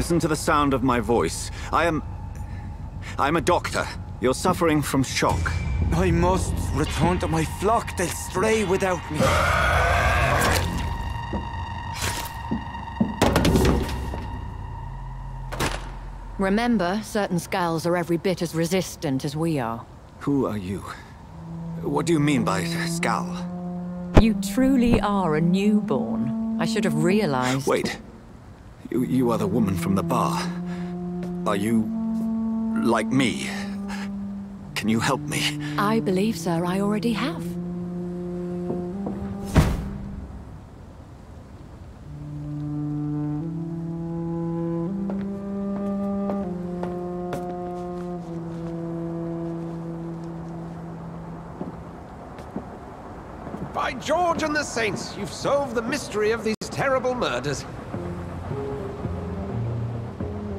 Listen to the sound of my voice. I'm a doctor. You're suffering from shock. I must return to my flock. They'll stray without me. Remember, certain skulls are every bit as resistant as we are. Who are you? What do you mean by skull? You truly are a newborn. I should have realized. Wait. You are the woman from the bar. Are you... like me? Can you help me? I believe, sir, I already have. By George and the Saints, you've solved the mystery of these terrible murders.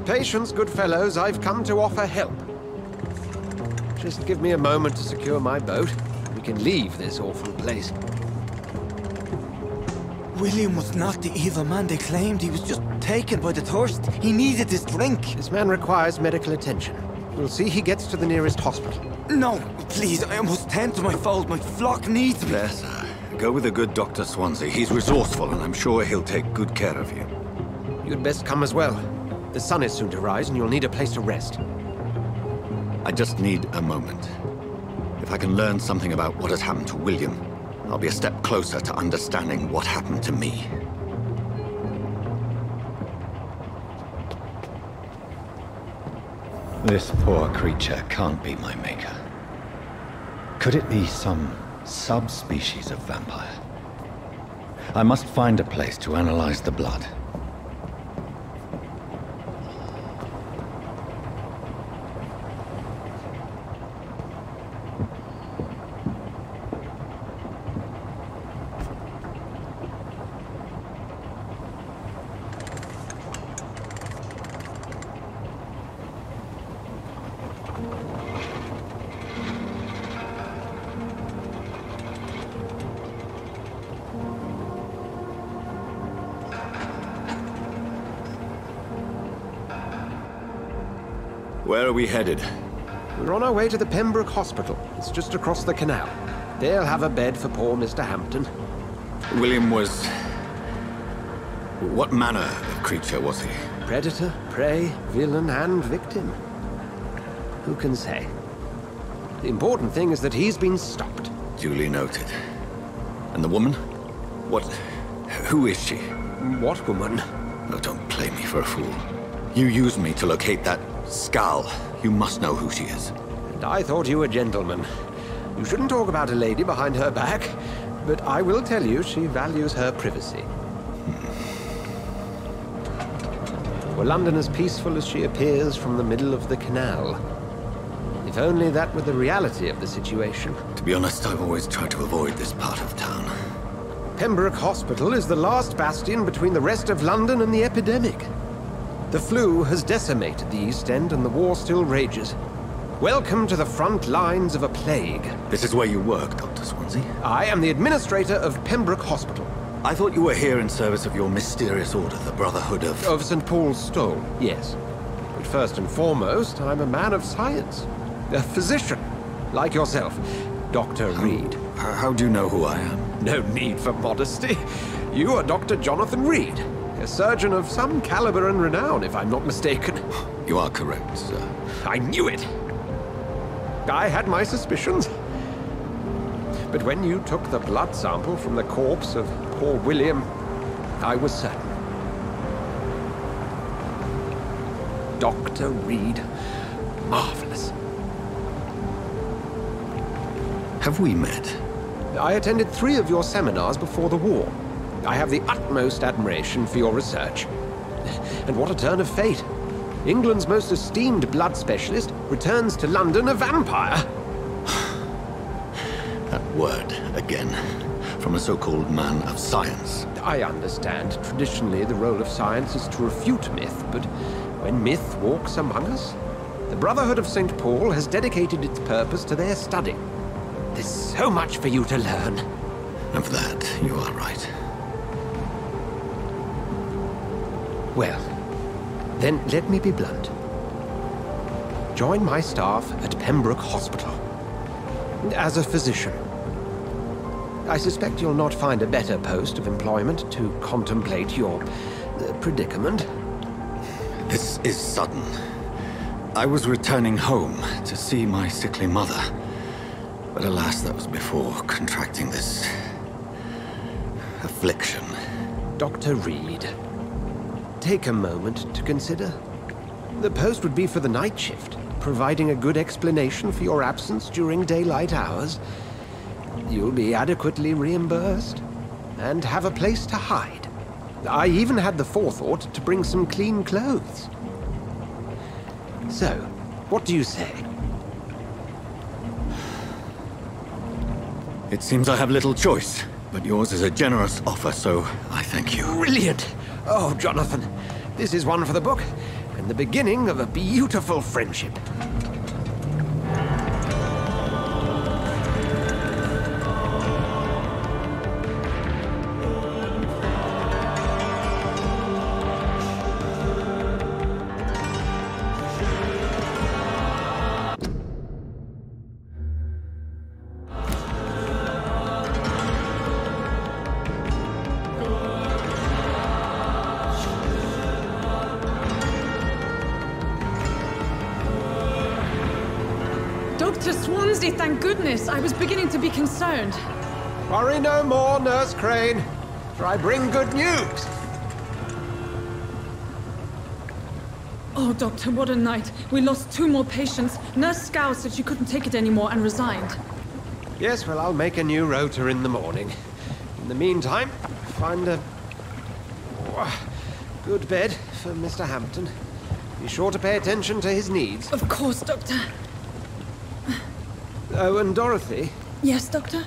Patience, good fellows, I've come to offer help. Just give me a moment to secure my boat. We can leave this awful place. William was not the evil man they claimed. He was just taken by the thirst. He needed this drink. This man requires medical attention. We'll see he gets to the nearest hospital. No, please, I must tend to my fold. My flock needs me. There, sir. Go with the good Dr. Swansea. He's resourceful, and I'm sure he'll take good care of you. You'd best come as well. The sun is soon to rise, and you'll need a place to rest. I just need a moment. If I can learn something about what has happened to William, I'll be a step closer to understanding what happened to me. This poor creature can't be my maker. Could it be some subspecies of vampire? I must find a place to analyze the blood. Where are we headed? We're on our way to the Pembroke Hospital. It's just across the canal. They'll have a bed for poor Mr. Hampton. William was... what manner of creature was he? Predator, prey, villain, and victim. Who can say? The important thing is that he's been stopped. Duly noted. And the woman? What... who is she? What woman? Oh, don't play me for a fool. You used me to locate that skull. You must know who she is. And I thought you a gentleman. You shouldn't talk about a lady behind her back, but I will tell you she values her privacy. Were London as peaceful as she appears from the middle of the canal? If only that were the reality of the situation. To be honest, I've always tried to avoid this part of town. Pembroke Hospital is the last bastion between the rest of London and the epidemic. The flu has decimated the East End and the war still rages. Welcome to the front lines of a plague. This is where you work, Dr. Swansea? I am the administrator of Pembroke Hospital. I thought you were here in service of your mysterious order, the Brotherhood of... Of St. Paul's Stole, yes. But first and foremost, I'm a man of science. A physician, like yourself, Dr. Reed. How do you know who I am? No need for modesty. You are Dr. Jonathan Reed. A surgeon of some caliber and renown, if I'm not mistaken. You are correct, sir. I knew it! I had my suspicions. But when you took the blood sample from the corpse of poor William, I was certain. Dr. Reed. Marvelous. Have we met? I attended 3 of your seminars before the war. I have the utmost admiration for your research. And what a turn of fate. England's most esteemed blood specialist returns to London a vampire. That word, again. From a so-called man of science. I understand. Traditionally, the role of science is to refute myth, but when myth walks among us, the Brotherhood of St. Paul has dedicated its purpose to their study. There's so much for you to learn. Of that, you are right. Well, Then let me be blunt. Join my staff at Pembroke Hospital. As a physician. I suspect you'll not find a better post of employment to contemplate your predicament. This is sudden. I was returning home to see my sickly mother. But alas, that was before contracting this affliction. Dr. Reed, take a moment to consider. The post would be for the night shift, providing a good explanation for your absence during daylight hours. You'll be adequately reimbursed and have a place to hide. I even had the forethought to bring some clean clothes. So, what do you say? It seems I have little choice, but yours is a generous offer, so I thank you. Brilliant! Oh, Jonathan, this is one for the book, and the beginning of a beautiful friendship. Dr. Swansea, thank goodness. I was beginning to be concerned. Worry no more, Nurse Crane, for I bring good news. Oh, Doctor, what a night. We lost 2 more patients. Nurse Scow said she couldn't take it anymore and resigned. Yes, well, I'll make a new rota in the morning. In the meantime, find a good bed for Mr. Hampton. Be sure to pay attention to his needs. Of course, Doctor. Oh, and Dorothy? Yes, Doctor?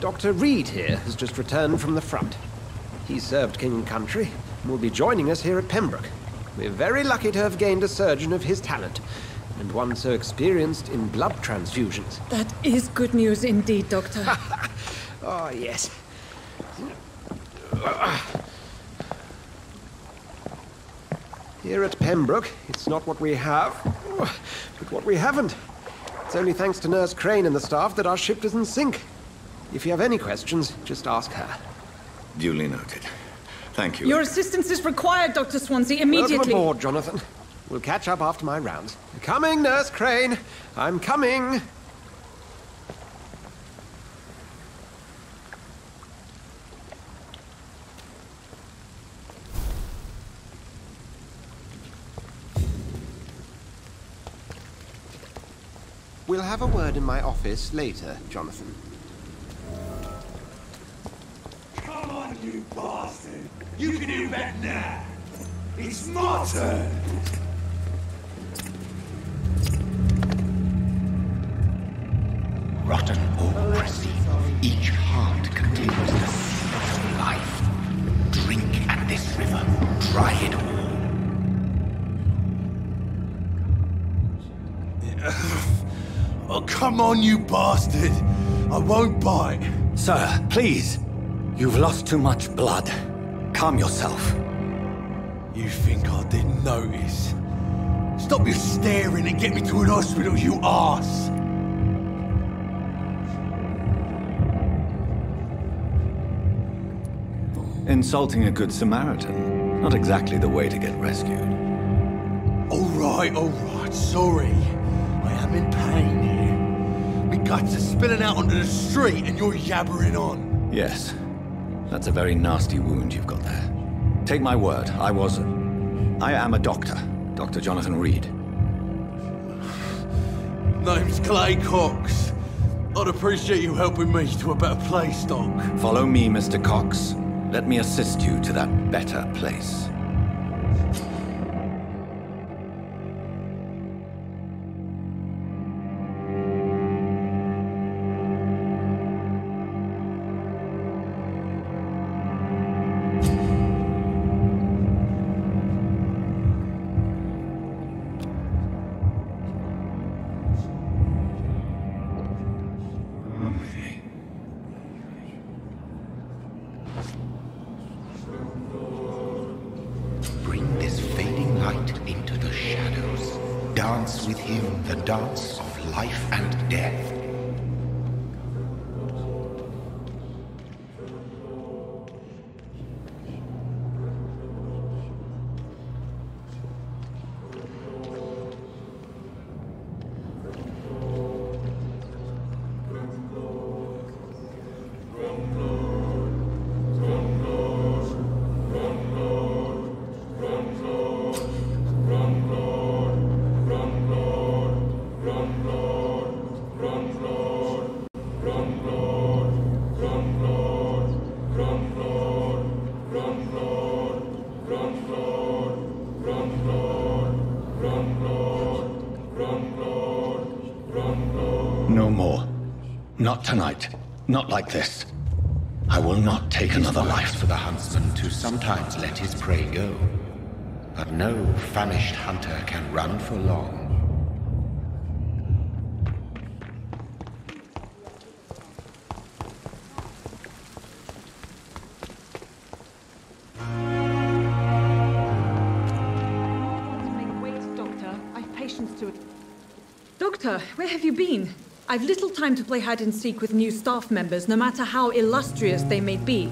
Dr. Reed here has just returned from the front. He served King and Country and will be joining us here at Pembroke. We're very lucky to have gained a surgeon of his talent, and one so experienced in blood transfusions. That is good news indeed, Doctor. Oh, yes. Here at Pembroke, it's not what we have, but what we haven't. It's only thanks to Nurse Crane and the staff that our ship doesn't sink. If you have any questions, just ask her. Duly noted. Thank you. Your assistance is required, Dr. Swansea, immediately. Welcome aboard, Jonathan. We'll catch up after my rounds. Coming, Nurse Crane. I'm coming. We'll have a word in my office later, Jonathan. Come on, you bastard! You can do better now! It's my turn! Rotten bureaucracy. Each heart contains the seed of life. Drink at this river. Try it all. Oh, come on, you bastard! I won't bite! Sir, please. You've lost too much blood. Calm yourself. You think I didn't notice? Stop your staring and get me to an hospital, you arse! Insulting a good Samaritan. Not exactly the way to get rescued. Alright, sorry. I am in pain here. My guts are spilling out onto the street and you're yabbering on. Yes. That's a very nasty wound you've got there. Take my word, I am a doctor. Dr. Jonathan Reed. Name's Clay Cox. I'd appreciate you helping me to a better place, Doc. Follow me, Mr. Cox. Let me assist you to that better place. dance with him the dance of life and death. No more. Not tonight. Not like this. I will not take another life. For the huntsman to sometimes let his prey go. But no famished hunter can run for long. Wait, Doctor. I've patience to it. Doctor, where have you been? I've little time to play hide-and-seek with new staff members, no matter how illustrious they may be.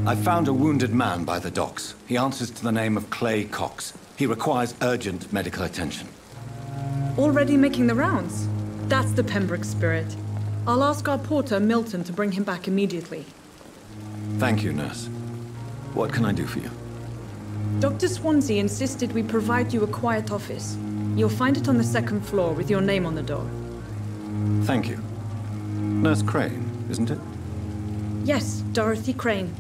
I found a wounded man by the docks. He answers to the name of Clay Cox. He requires urgent medical attention. Already making the rounds? That's the Pembroke spirit. I'll ask our porter, Milton, to bring him back immediately. Thank you, nurse. What can I do for you? Dr. Swansea insisted we provide you a quiet office. You'll find it on the second floor with your name on the door. Thank you. Nurse Crane, isn't it? Yes, Dorothy Crane.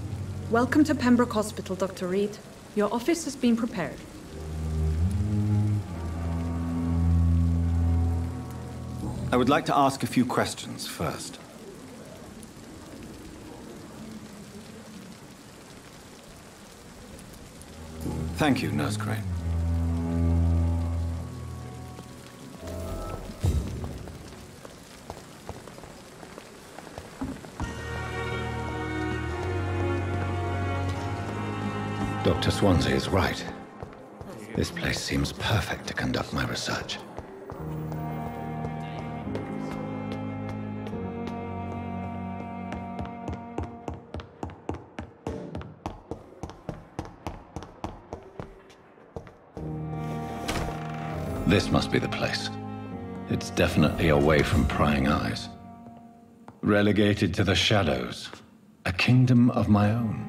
Welcome to Pembroke Hospital, Dr. Reed. Your office has been prepared. I would like to ask a few questions first. Thank you, Nurse Crane. Dr. Swansea is right. This place seems perfect to conduct my research. This must be the place. It's definitely away from prying eyes. Relegated to the shadows. A kingdom of my own.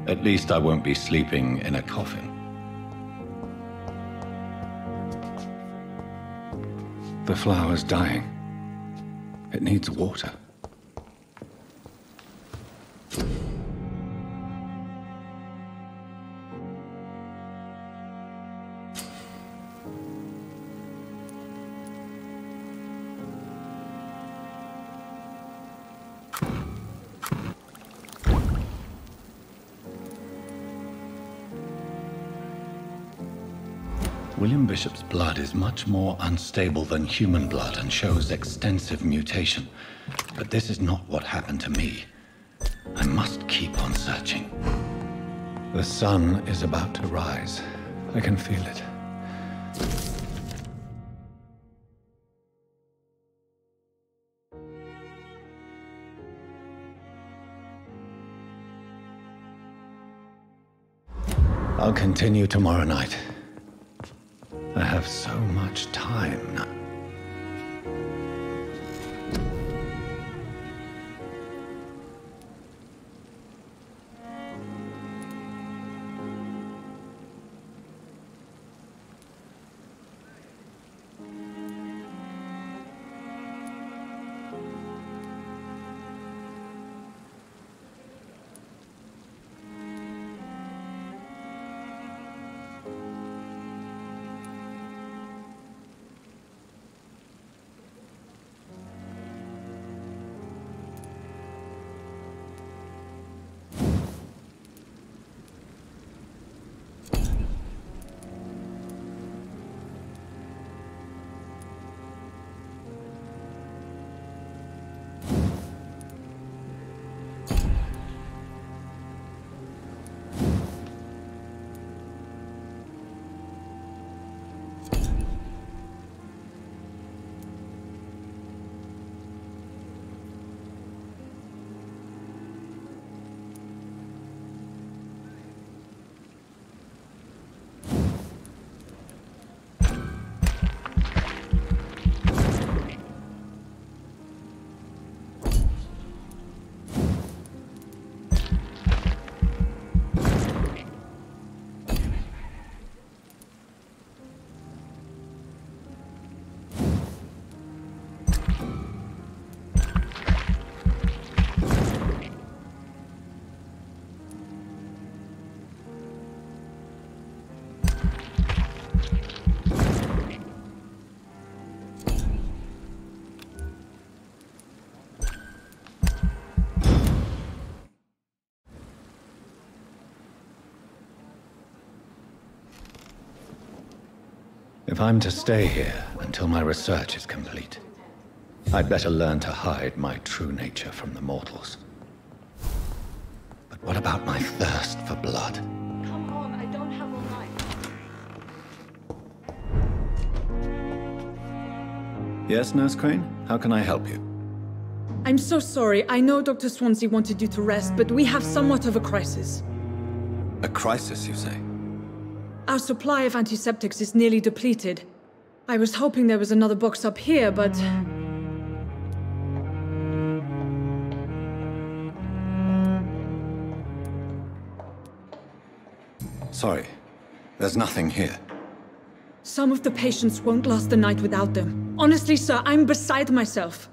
At least I won't be sleeping in a coffin. The flower's dying. It needs water. William Bishop's blood is much more unstable than human blood and shows extensive mutation. But this is not what happened to me. I must keep on searching. The sun is about to rise. I can feel it. I'll continue tomorrow night. I have so much time now. If I'm to stay here until my research is complete, I'd better learn to hide my true nature from the mortals. But what about my thirst for blood? Come on, I don't have all night. Yes, Nurse Crane? How can I help you? I'm so sorry. I know Dr. Swansea wanted you to rest, but we have somewhat of a crisis. A crisis, you say? Our supply of antiseptics is nearly depleted. I was hoping there was another box up here, but... Sorry, there's nothing here. Some of the patients won't last the night without them. Honestly, sir, I'm beside myself.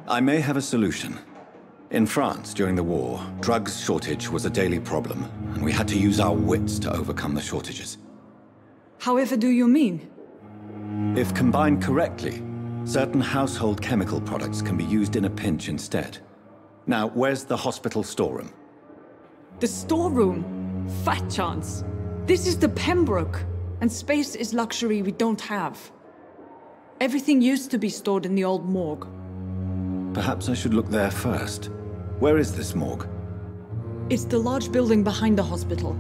I may have a solution. In France, during the war, drugs shortage was a daily problem, and we had to use our wits to overcome the shortages. However do you mean? If combined correctly, certain household chemical products can be used in a pinch instead. Now, where's the hospital storeroom? The storeroom? Fat chance. This is the Pembroke, and space is luxury we don't have. Everything used to be stored in the old morgue. Perhaps I should look there first. Where is this morgue? It's the large building behind the hospital.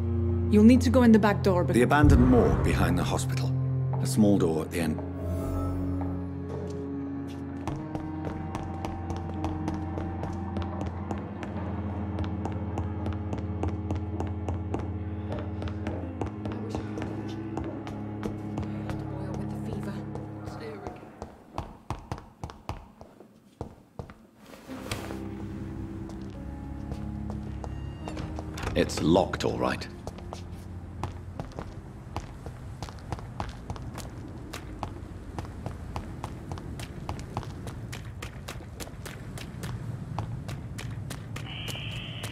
You'll need to go in the back door, but... The abandoned morgue behind the hospital. A small door at the end. It's locked, all right.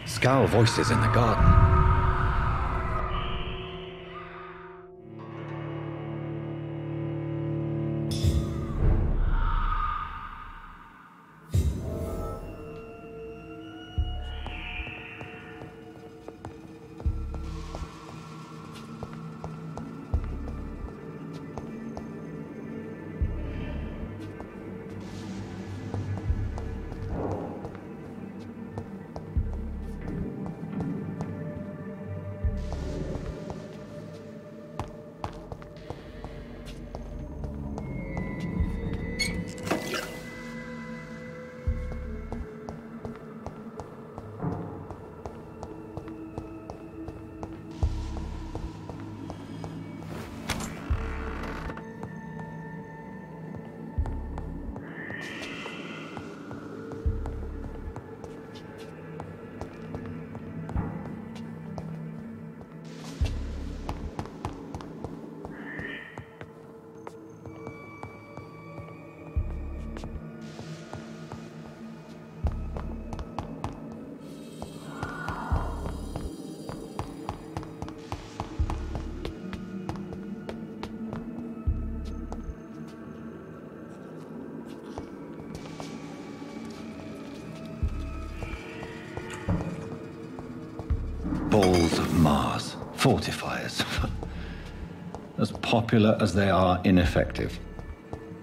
Scowl voices in the garden. Balls of Mars, fortifiers. As popular as they are ineffective.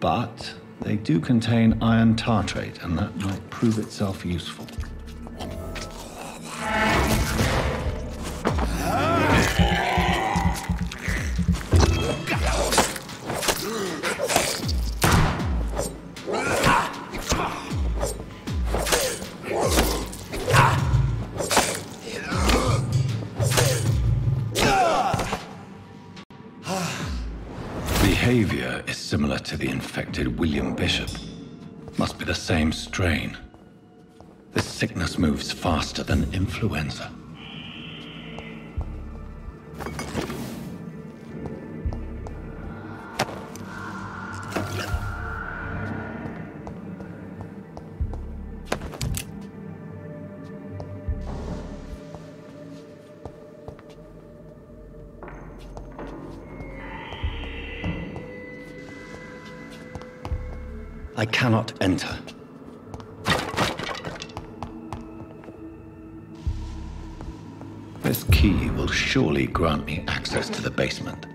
But they do contain iron tartrate, and that might prove itself useful. Behavior is similar to the infected William Bishop. Must be the same strain. This sickness moves faster than influenza. I cannot enter. This key will surely grant me access to the basement.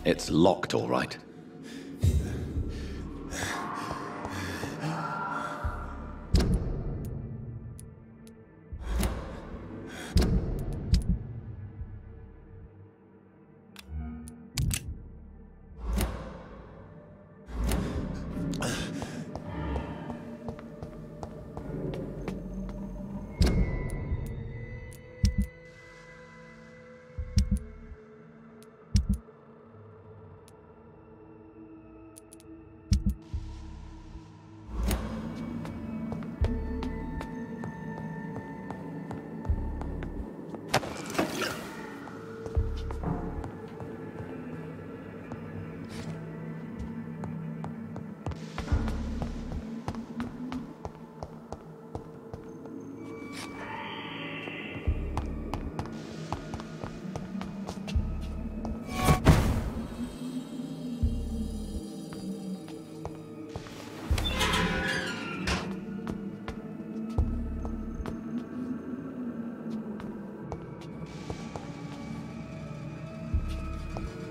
It's locked, all right.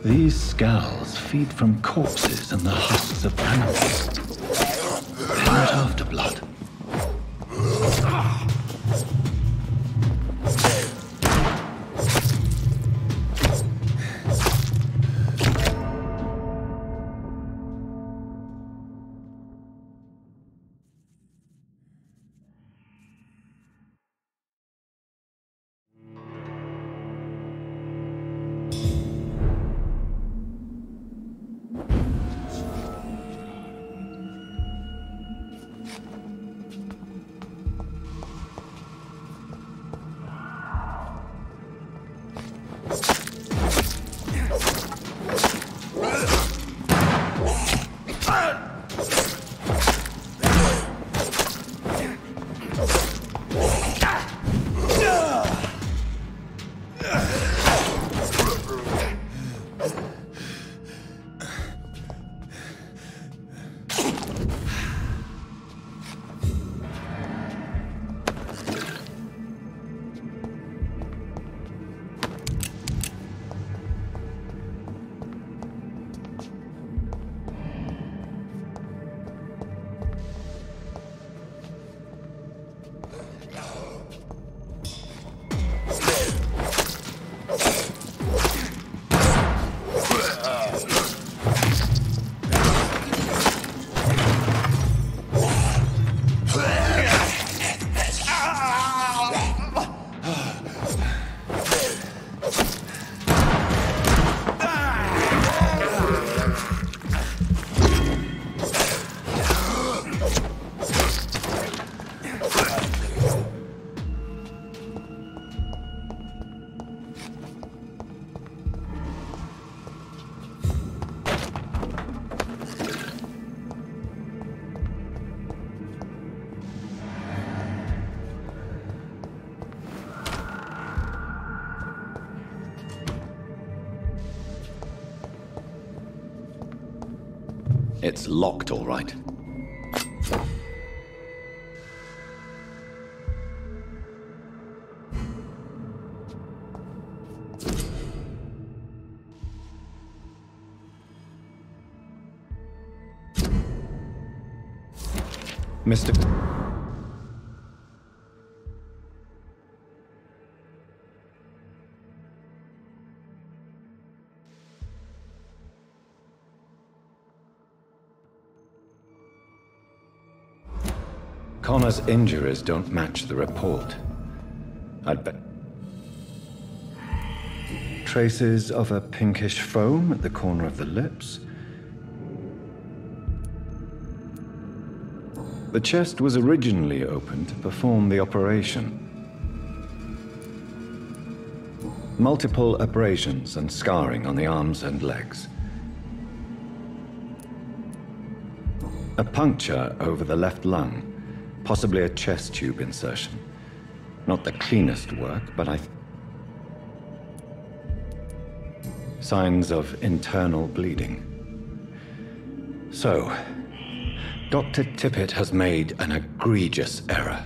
These scowls feed from corpses and the husks of animals. They're not after blood. It's locked, all right. Mr. Connor's injuries don't match the report. I'd bet. Traces of a pinkish foam at the corner of the lips. The chest was originally opened to perform the operation. Multiple abrasions and scarring on the arms and legs. A puncture over the left lung. Possibly a chest tube insertion. Not the cleanest work, but signs of internal bleeding. So, Dr. Tippett has made an egregious error.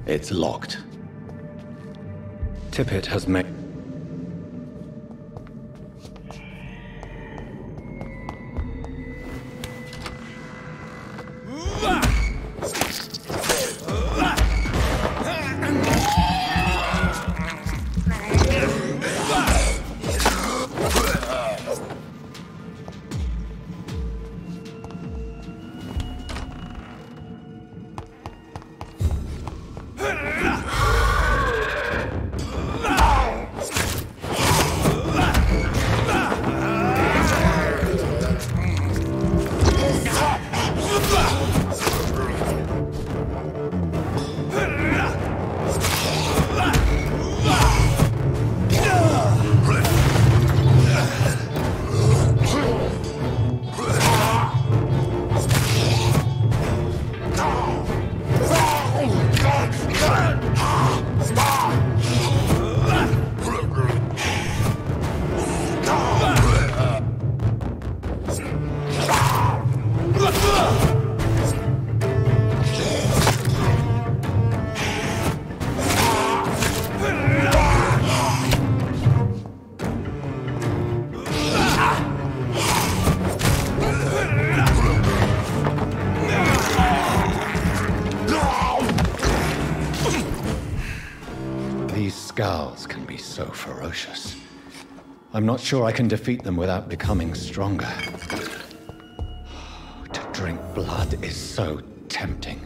It's locked. Tippett has made... Skulls can be so ferocious. I'm not sure I can defeat them without becoming stronger. To drink blood is so tempting.